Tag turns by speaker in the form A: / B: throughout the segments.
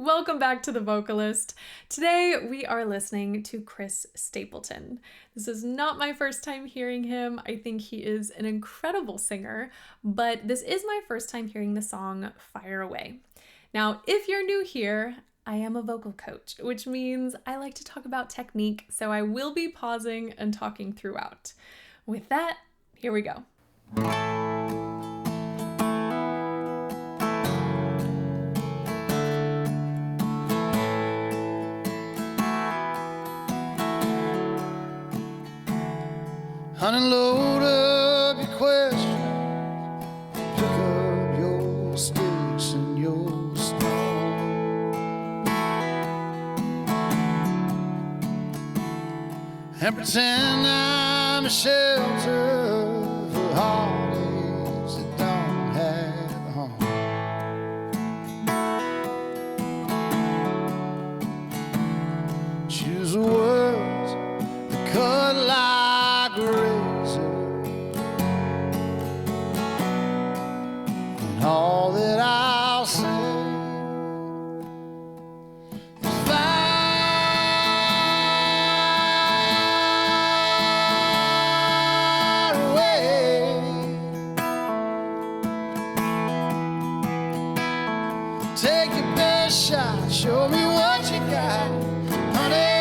A: Welcome back to The Vocalist. Today we are listening to Chris Stapleton. This is not my first time hearing him. I think he is an incredible singer, but this is my first time hearing the song Fire Away. Now, if you're new here, I am a vocal coach, which means I like to talk about technique, so I will be pausing and talking throughout. With that, here we go.
B: Honey, load up your questions, pick up your sticks and your stone, and pretend I'm a shelter for heartaches that don't have a home. Choose the words that cut like razor, and all that I'll say is fire away. Take your best shot, show me what you got, honey.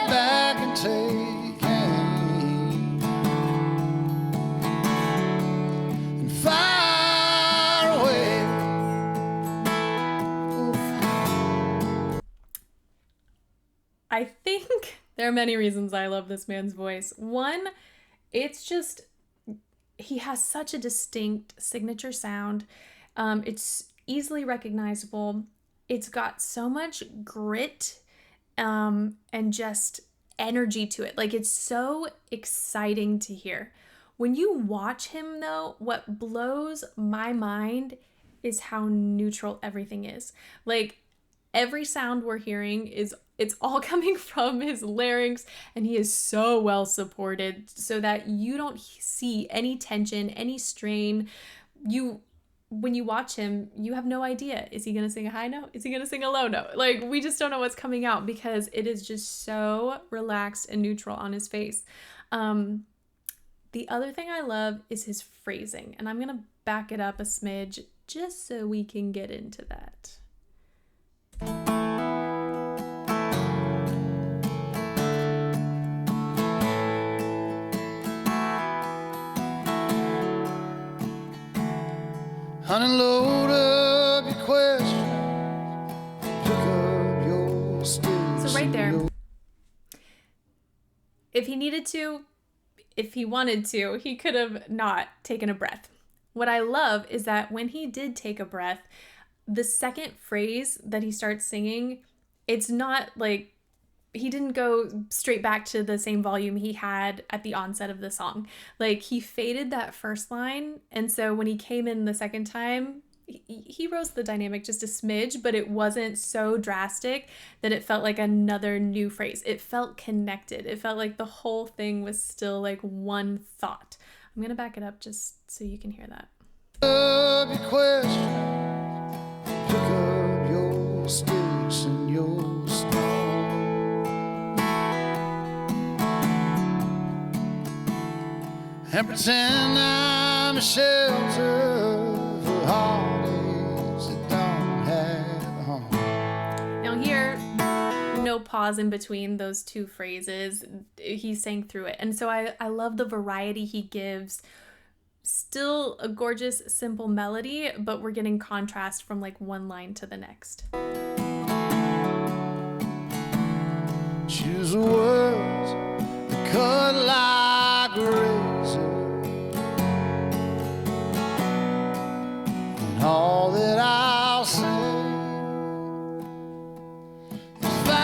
B: Back and take aim and fire away.
A: I think there are many reasons I love this man's voice. One, it's just, he has such a distinct signature sound. It's easily recognizable. It's got so much grit and just energy to it. Like, it's so exciting to hear. When you watch him though, what blows my mind is how neutral everything is. Like, every sound we're hearing it's all coming from his larynx, and he is so well supported so that you don't see any tension, any strain. When you watch him, you have no idea. Is he going to sing a high note? Is he going to sing a low note? Like, we just don't know what's coming out because it is just so relaxed and neutral on his face. The other thing I love is his phrasing, and I'm going to back it up a smidge just so we can get into that.
B: Honey, load up your questions, pick up your sticks.
A: So right there, if he needed to, if he wanted to, he could have not taken a breath. What I love is that when he did take a breath, the second phrase that he starts singing, it's not like he didn't go straight back to the same volume he had at the onset of the song. Like, he faded that first line, and so when he came in the second time, he rose the dynamic just a smidge, but it wasn't so drastic that it felt like another new phrase. It felt connected. It felt like the whole thing was still like one thought. I'm gonna back it up just so you can hear that.
B: Your questions, pick up your sticks and your stone, and pretend I'm a shelter for heartaches that don't have a home.
A: Now here, no pause in between those two phrases. He sang through it. And so I love the variety he gives. Still a gorgeous, simple melody, but we're getting contrast from like one line to the next.
B: Choose the words that cut like razor, and all that I'll say is fire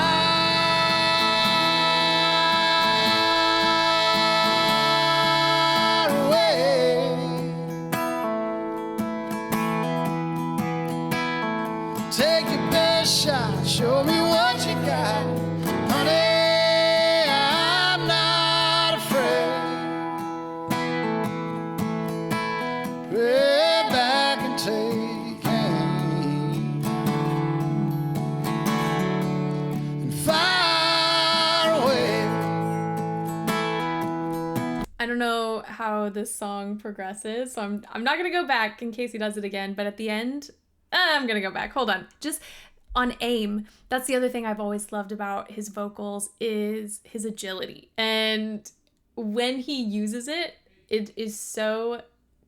B: away. Take your best shot, show me what you got, honey. I'm not afraid.
A: don't know how this song progresses, so I'm not gonna go back in case he does it again. But at the end, I'm gonna go back. Hold on, just on aim. That's the other thing I've always loved about his vocals is his agility, and when he uses it, it is so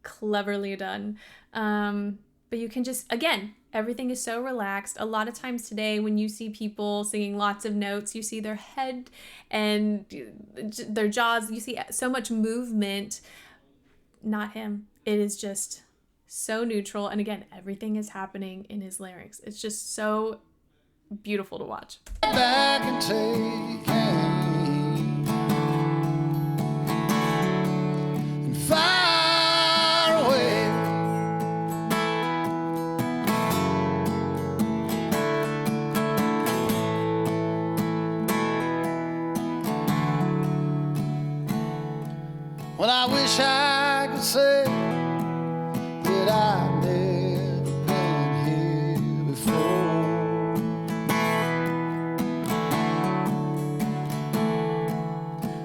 A: cleverly done. But you can just, again, everything is so relaxed. A lot of times today, when you see people singing lots of notes, you see their head and their jaws, you see so much movement. Not him. It is just so neutral. And again, everything is happening in his larynx. It's just so beautiful to watch.
B: Back and take aim and fire away. Well, I wish I could say that I've never been here before.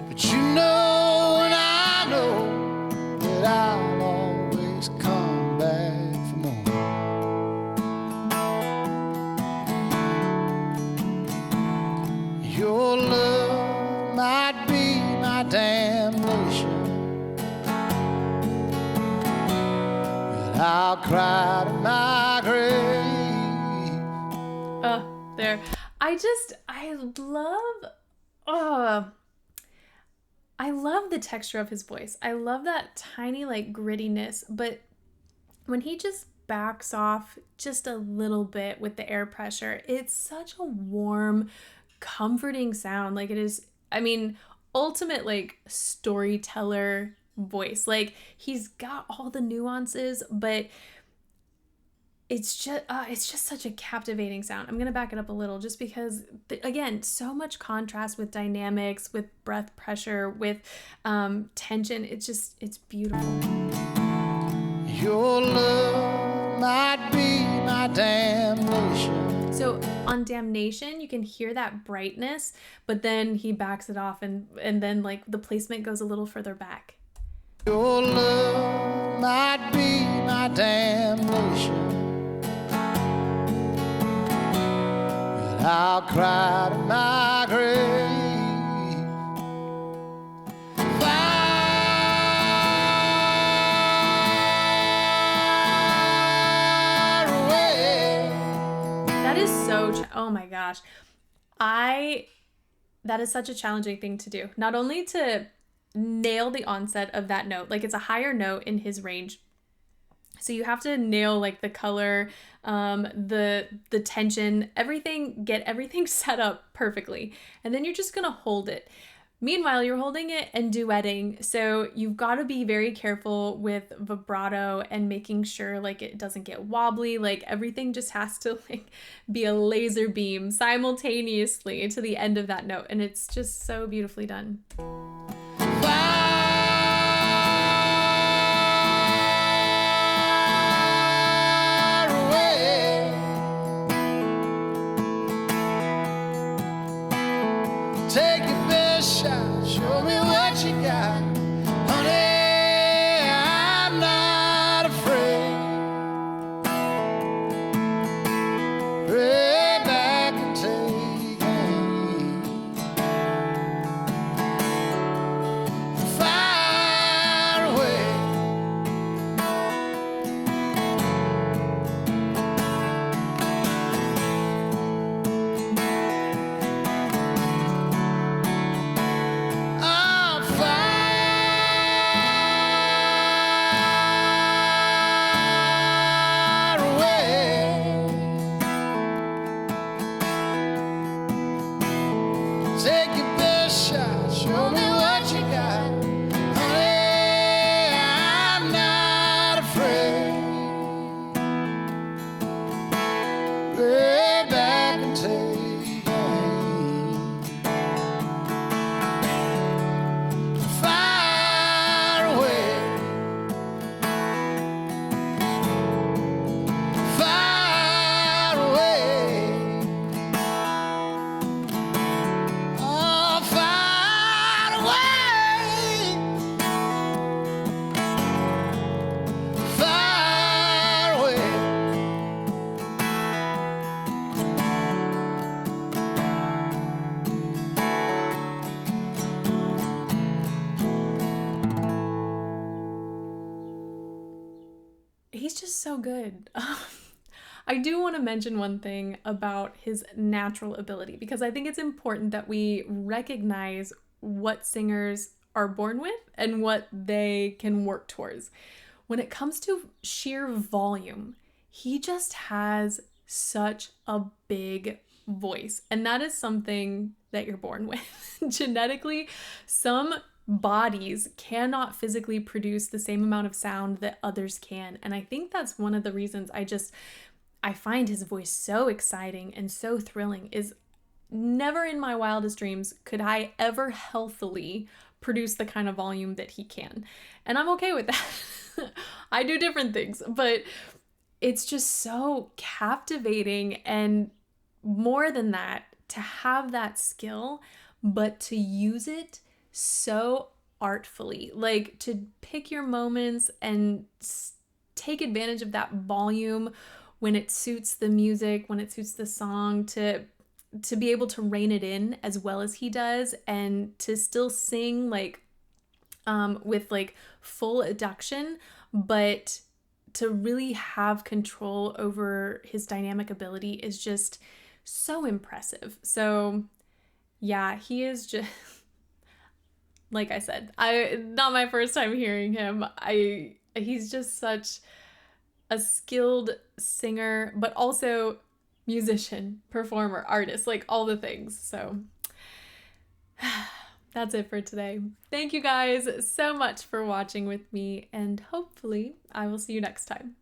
B: But you know and I know that I'll always come back for more. Your love might be my damnation, I'll cry to my grave.
A: Oh, there. I love the texture of his voice. I love that tiny, like, grittiness. But when he just backs off just a little bit with the air pressure, it's such a warm, comforting sound. Like, it is, I mean, ultimate, like, storyteller voice. Like, he's got all the nuances, but it's just such a captivating sound. I'm gonna back it up a little just because, again, so much contrast with dynamics, with breath pressure, with tension. It's beautiful.
B: Your love might be my damnation.
A: So on Damnation, you can hear that brightness, but then he backs it off, and then, like, the placement goes a little further back.
B: Your love might be my damnation, but I'll cry to my grave. Fire away.
A: That is so, oh my gosh. That is such a challenging thing to do. Not only to nail the onset of that note, like, it's a higher note in his range, so you have to nail, like, the color, the tension, everything, get everything set up perfectly, and then you're just gonna hold it. Meanwhile, you're holding it and duetting, so you've got to be very careful with vibrato and making sure, like, it doesn't get wobbly. Like, everything just has to, like, be a laser beam simultaneously to the end of that note, and it's just so beautifully done.
B: Take your best shot, show me what you got. Honey, I'm not afraid. Pray back and take aim.
A: he's just so good. I do want to mention one thing about his natural ability because I think it's important that we recognize what singers are born with and what they can work towards. When it comes to sheer volume, he just has such a big voice, and that is something that you're born with. Genetically, some bodies cannot physically produce the same amount of sound that others can. And I think that's one of the reasons I find his voice so exciting and so thrilling is never in my wildest dreams could I ever healthily produce the kind of volume that he can. And I'm okay with that. I do different things, but it's just so captivating. And more than that, to have that skill, but to use it so artfully, like to pick your moments and take advantage of that volume when it suits the music, when it suits the song, to be able to rein it in as well as he does, and to still sing like with like full adduction, but to really have control over his dynamic ability is just so impressive. So yeah, he is just like I said, I not my first time hearing him. He's just such a skilled singer, but also musician, performer, artist, like all the things. So that's it for today. Thank you guys so much for watching with me, and hopefully I will see you next time.